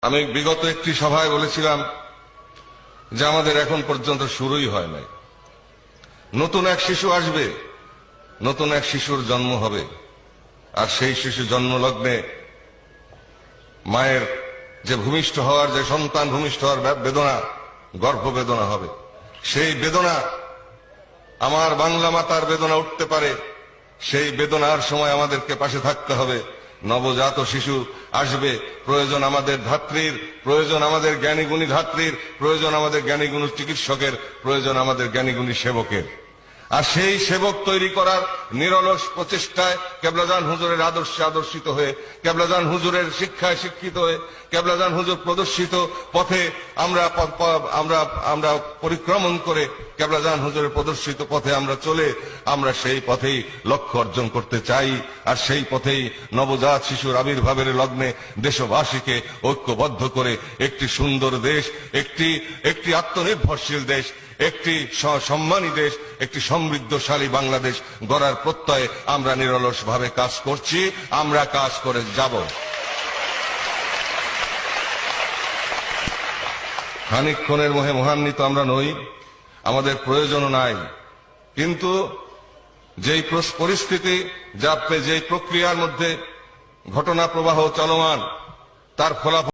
আমি বিগত একটি সভায় বলেছিলাম যে আমাদের এখন পর্যন্ত শুরুই হয় নাই। নতুন এক শিশু আসবে, নতুন এক শিশুর জন্ম হবে, আর সেই শিশু জন্মলগ্নে মায়ের যে ভূমিষ্ঠ হওয়ার, যে সন্তান ভূমিষ্ঠ হওয়ার বেদনা, গর্ভ বেদনা হবে, সেই বেদনা আমার বাংলা মাতার বেদনা উঠতে পারে। সেই বেদনার সময় আমাদেরকে পাশে থাকতে হবে। নবজাত শিশু আসবে, প্রয়োজন আমাদের ধাত্রীর, প্রয়োজন আমাদের জ্ঞানীগুণী ধাত্রীর, প্রয়োজন আমাদের জ্ঞানীগুণী চিকিৎসকের, প্রয়োজন আমাদের জ্ঞানীগুণী সেবকের। আর সেই সেবক তৈরি করার নিরলস প্রচেষ্টায় কেবলাজান হুজুরের আদর্শে আদর্শিত হয়ে, কেবলাজান হুজুরের শিক্ষায় শিক্ষিত হয়ে, কেবলাজান হুজুর প্রদর্শিত পথে আমরা পরিক্রমণ করে, কেবলাজান হুজুরের প্রদর্শিত পথে আমরা চলে, আমরা সেই পথেই লক্ষ্য অর্জন করতে চাই। আর সেই পথেই নবজাত শিশুর আবির্ভাবের লগ্নে দেশবাসীকে ঐক্যবদ্ধ করে একটি সুন্দর দেশ, একটি আত্মনির্ভরশীল দেশ, একটি সম্মানী দেশ, একটি সমৃদ্ধশালী বাংলাদেশ গড়ার প্রত্যয়ে আমরা নিরলসভাবে কাজ করছি, আমরা কাজ করে যাব। খানিকক্ষণের মোহে মহান্বিত আমরা নই, আমাদের প্রয়োজনও নাই, কিন্তু যেই পরিস্থিতি, যেই প্রক্রিয়ার মধ্যে ঘটনা প্রবাহ চলমান, তার ফলাফল